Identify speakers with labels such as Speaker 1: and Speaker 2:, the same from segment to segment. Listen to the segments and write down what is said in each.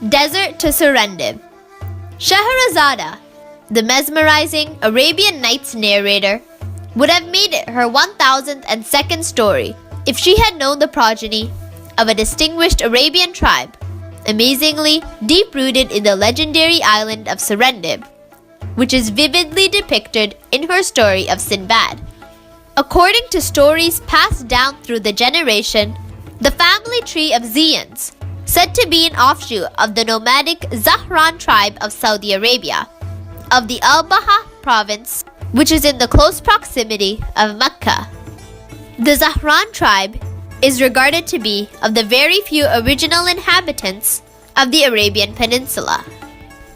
Speaker 1: Desert to Serendib. Scheherazade, the mesmerizing Arabian Nights narrator, would have made it her 1002nd story if she had known the progeny of a distinguished Arabian tribe, amazingly deep-rooted in the legendary island of Serendib, which is vividly depicted in her story of Sinbad. According to stories passed down through the generation, the family tree of Zeyans, said to be an offshoot of the nomadic Zahran tribe of Saudi Arabia, of the Al-Baha province, which is in the close proximity of Mecca. The Zahran tribe is regarded to be of the very few original inhabitants of the Arabian Peninsula.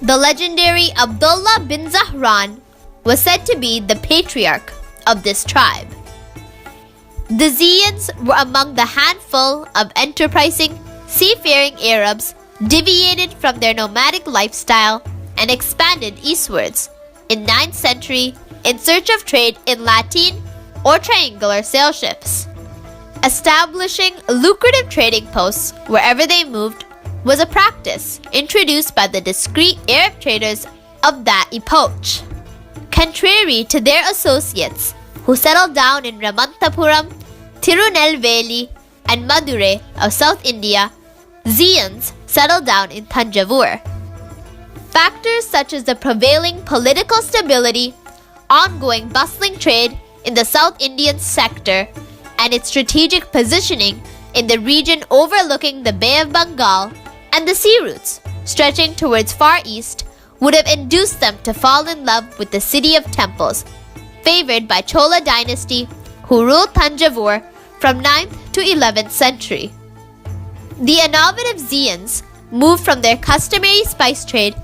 Speaker 1: The legendary Abdullah bin Zahran was said to be the patriarch of this tribe. The Zeyans were among the handful of enterprising, seafaring Arabs deviated from their nomadic lifestyle and expanded eastwards in 9th century in search of trade in lateen or triangular sail ships. Establishing lucrative trading posts wherever they moved was a practice introduced by the discreet Arab traders of that epoch. Contrary to their associates who settled down in Ramantapuram, Tirunelveli, and Madurai of South India, Zeyans settled down in Thanjavur. Factors such as the prevailing political stability, ongoing bustling trade in the South Indian sector, and its strategic positioning in the region overlooking the Bay of Bengal and the sea routes stretching towards Far East would have induced them to fall in love with the city of temples, favored by Chola dynasty who ruled Thanjavur from 9th to 11th century. The innovative Zeyans moved from their customary spice trade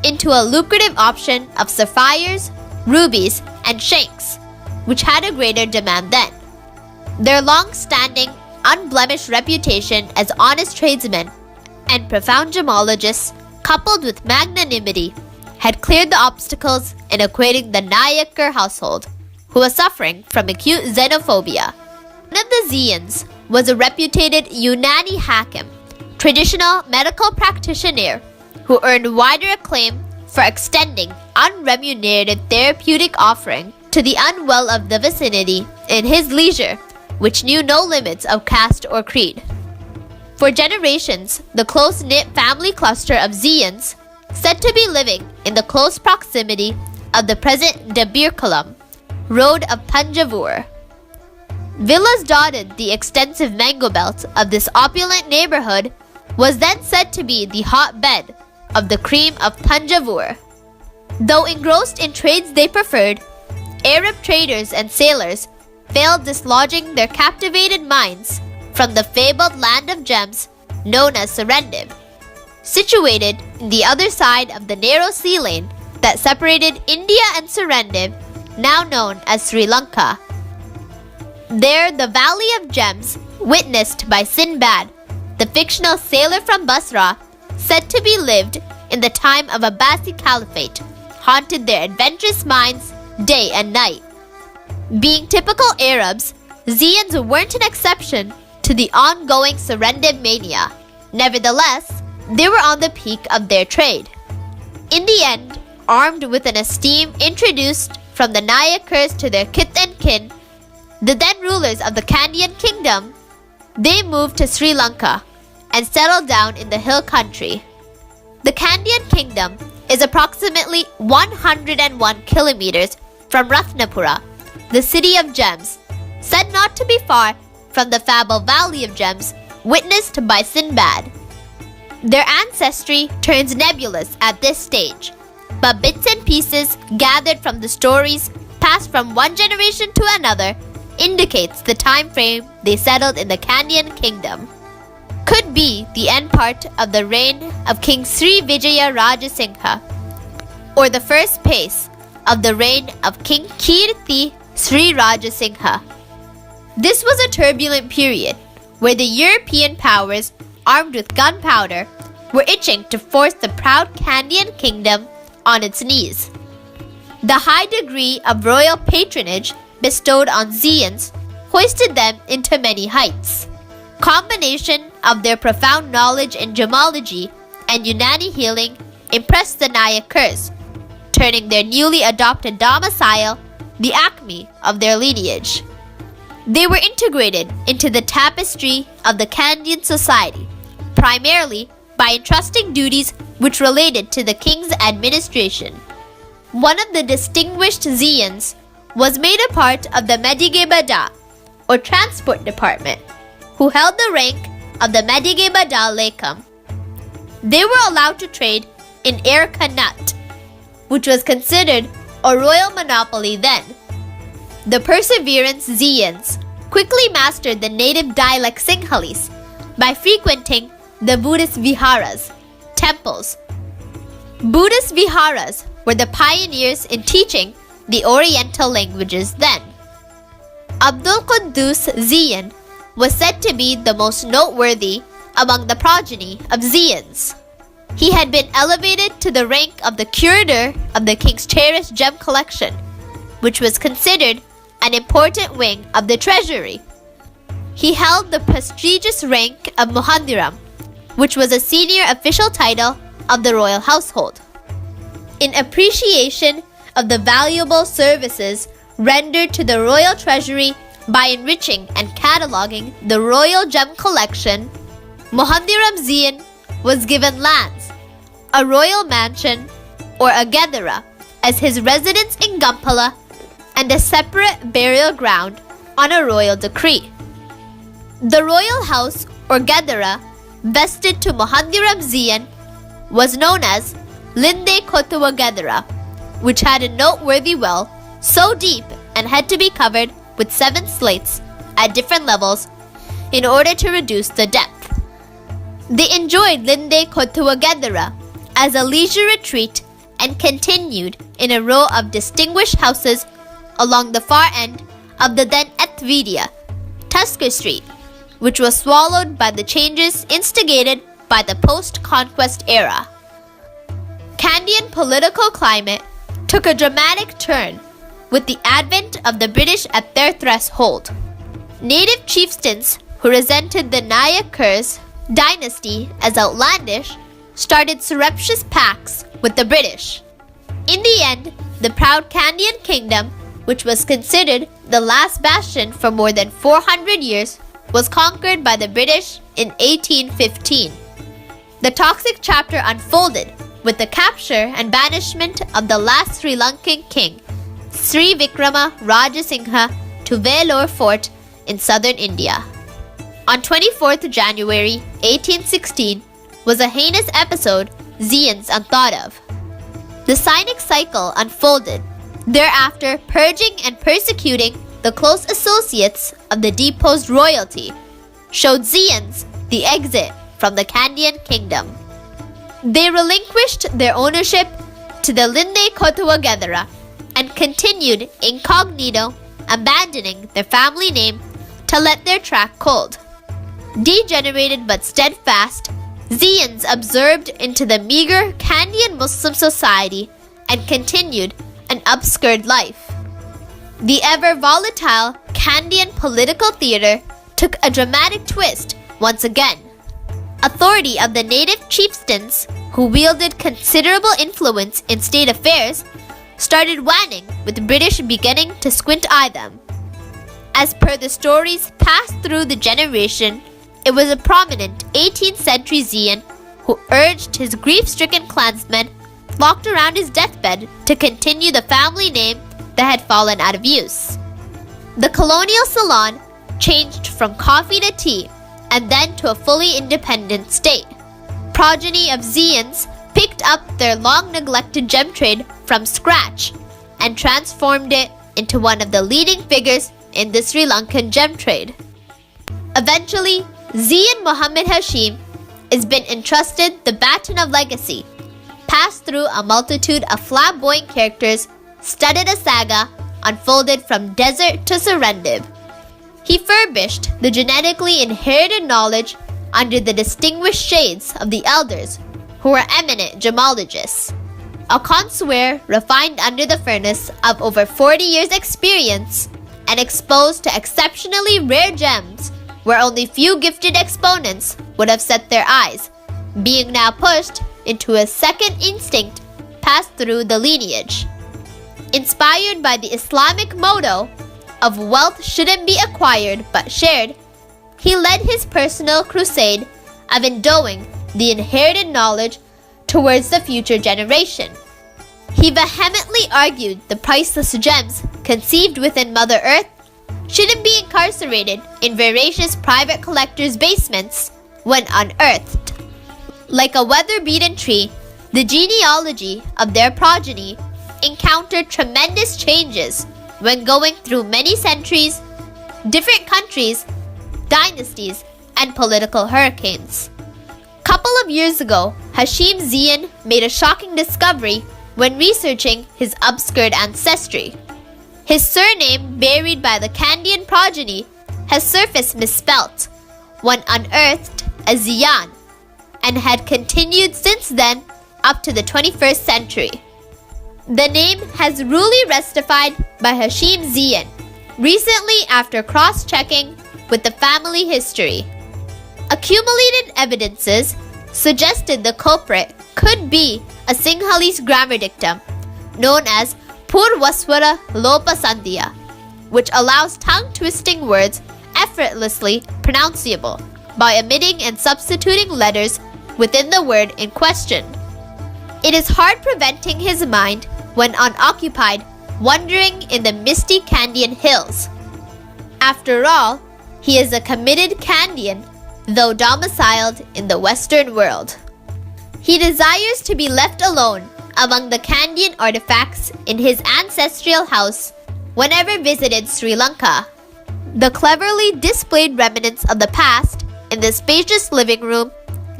Speaker 1: into a lucrative option of sapphires, rubies, and shanks, which had a greater demand then. Their long-standing, unblemished reputation as honest tradesmen and profound gemologists, coupled with magnanimity, had cleared the obstacles in equating the Nayakar household, who was suffering from acute xenophobia. One of the Zeyans was a reputed Unani Hakim, traditional medical practitioner who earned wider acclaim for extending unremunerated therapeutic offering to the unwell of the vicinity in his leisure, which knew no limits of caste or creed. For generations, the close-knit family cluster of Zeyans, said to be living in the close proximity of the present Dabirkalam, road of Thanjavur. Villas dotted the extensive mango belt of this opulent neighborhood was then said to be the hotbed of the cream of Thanjavur. Though engrossed in trades they preferred, Arab traders and sailors failed dislodging their captivated minds from the fabled land of gems known as Serendib, situated in the other side of the narrow sea lane that separated India and Serendib, now known as Sri Lanka. There, the Valley of Gems, witnessed by Sinbad, the fictional sailor from Basra, said to be lived in the time of Abbasid Caliphate, haunted their adventurous minds day and night. Being typical Arabs, Zeyans weren't an exception to the ongoing Serendib mania. Nevertheless, they were on the peak of their trade. In the end, armed with an esteem introduced from the Nayakars to their kith and kin, the then rulers of the Kandyan kingdom, they moved to Sri Lanka and settled down in the hill country. The Kandyan kingdom is approximately 101 kilometers from Ratnapura, the city of gems, said not to be far from the fabled Valley of Gems witnessed by Sinbad. Their ancestry turns nebulous at this stage, but bits and pieces gathered from the stories passed from one generation to another indicates the time frame they settled in the Kandyan kingdom. Could be the end part of the reign of King Sri Vijaya Rajasingha, or the first pace of the reign of King Kirti Sri Rajasingha. This was a turbulent period where the European powers, armed with gunpowder, were itching to force the proud Kandyan kingdom on its knees. The high degree of royal patronage bestowed on Zeyans hoisted them into many heights. Combination of their profound knowledge in gemology and Unani healing impressed the Naya Kurds, turning their newly adopted domicile the acme of their lineage. They were integrated into the tapestry of the Kandyan society, primarily by entrusting duties which related to the king's administration. One of the distinguished Zeyans was made a part of the Medige-Bada, or transport department, who held the rank of the Medige-Bada Lekam. They were allowed to trade in air kanat, which was considered a royal monopoly then. The Perseverance Zeyans quickly mastered the native dialect Sinhalese by frequenting the Buddhist viharas, temples. Buddhist viharas were the pioneers in teaching the Oriental languages then. Abdul Quddus Zeyan was said to be the most noteworthy among the progeny of Zeyans. He had been elevated to the rank of the curator of the king's cherished gem collection, which was considered an important wing of the treasury. He held the prestigious rank of Muhandiram, which was a senior official title of the royal household. In appreciation of the valuable services rendered to the royal treasury by enriching and cataloging the royal gem collection, Muhandiram Zeyan was given lands, a royal mansion, or a gedera, as his residence in Gampala, and a separate burial ground on a royal decree. The royal house, or gedera, vested to Muhandiram Zeyan was known as Linde Kotua Gedera, which had a noteworthy well so deep and had to be covered with 7 slates at different levels in order to reduce the depth. They enjoyed Linde Kotua Gedera as a leisure retreat and continued in a row of distinguished houses along the far end of the then Ethvidia, Tusker Street, which was swallowed by the changes instigated by the post-conquest era. Kandyan political climate took a dramatic turn with the advent of the British at their threshold. Native chieftains who resented the Naya Kurds dynasty as outlandish started surreptitious pacts with the British. In the end, the proud Kandyan kingdom, which was considered the last bastion for more than 400 years, was conquered by the British in 1815. The toxic chapter unfolded with the capture and banishment of the last Sri Lankan king, Sri Vikrama Rajasingha, to Vellore Fort in southern India. On 24th January 1816 was a heinous episode Zeyans unthought of. The Sinic cycle unfolded, thereafter purging and persecuting the close associates of the deposed royalty, showed Zeyans the exit from the Kandyan kingdom. They relinquished their ownership to the Linde Kotua Gedera and continued incognito, abandoning their family name to let their track cold. Degenerated but steadfast, Zeyans absorbed into the meager Kandyan Muslim society and continued an obscured life. The ever-volatile Kandyan political theater took a dramatic twist once again. Authority of the native chieftains, who wielded considerable influence in state affairs, started waning, with British beginning to squint-eye them. As per the stories passed through the generation, it was a prominent 18th century Zeyan who urged his grief-stricken clansmen flocked around his deathbed to continue the family name that had fallen out of use. The colonial Ceylon changed from coffee to tea and then to a fully independent state. Progeny of Zeyans picked up their long-neglected gem trade from scratch and transformed it into one of the leading figures in the Sri Lankan gem trade. Eventually, Zeyan Muhammad Hashim has been entrusted the baton of legacy, passed through a multitude of flamboyant characters, studded a saga unfolded from desert to Serendib. He furbished the genetically inherited knowledge under the distinguished shades of the elders, who were eminent gemologists. A connoisseur refined under the furnace of over 40 years' experience and exposed to exceptionally rare gems where only few gifted exponents would have set their eyes, being now pushed into a second instinct passed through the lineage. Inspired by the Islamic motto of wealth shouldn't be acquired but shared, he led his personal crusade of endowing the inherited knowledge towards the future generation. He vehemently argued the priceless gems conceived within Mother Earth shouldn't be incarcerated in voracious private collectors' basements when unearthed. Like a weather-beaten tree, the genealogy of their progeny encountered tremendous changes when going through many centuries, different countries, dynasties, and political hurricanes. Couple of years ago, Hashim Zeyan made a shocking discovery when researching his obscured ancestry. His surname, buried by the Kandyan progeny, has surfaced misspelt when unearthed as Zeyan, and had continued since then up to the 21st century. The name has really restified by Hashim Zeyan recently after cross-checking with the family history. Accumulated evidences suggested the culprit could be a Sinhalese grammar dictum known as Purvaswara Lopasandhya, which allows tongue-twisting words effortlessly pronounceable by omitting and substituting letters within the word in question. It is hard preventing his mind when unoccupied wandering in the misty Kandyan hills. After all, he is a committed Kandyan, though domiciled in the Western world. He desires to be left alone among the Kandyan artifacts in his ancestral house whenever visited Sri Lanka. The cleverly displayed remnants of the past in the spacious living room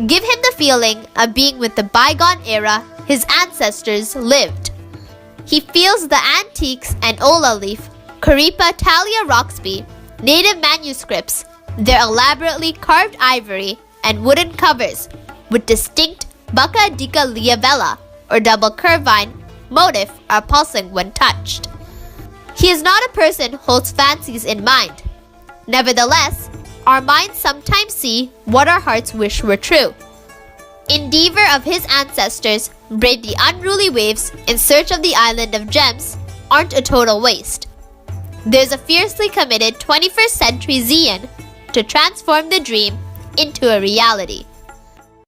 Speaker 1: give him the feeling of being with the bygone era his ancestors lived. He feels the antiques and Ola leaf, Karipa Talia Roxby, native manuscripts, their elaborately carved ivory and wooden covers with distinct Baka Dika Liavella or double curvine motif are pulsing when touched. He is not a person who holds fancies in mind. Nevertheless, our minds sometimes see what our hearts wish were true. Endeavor of his ancestors brave the unruly waves in search of the island of gems aren't a total waste. There's a fiercely committed 21st century Zeyan to transform the dream into a reality.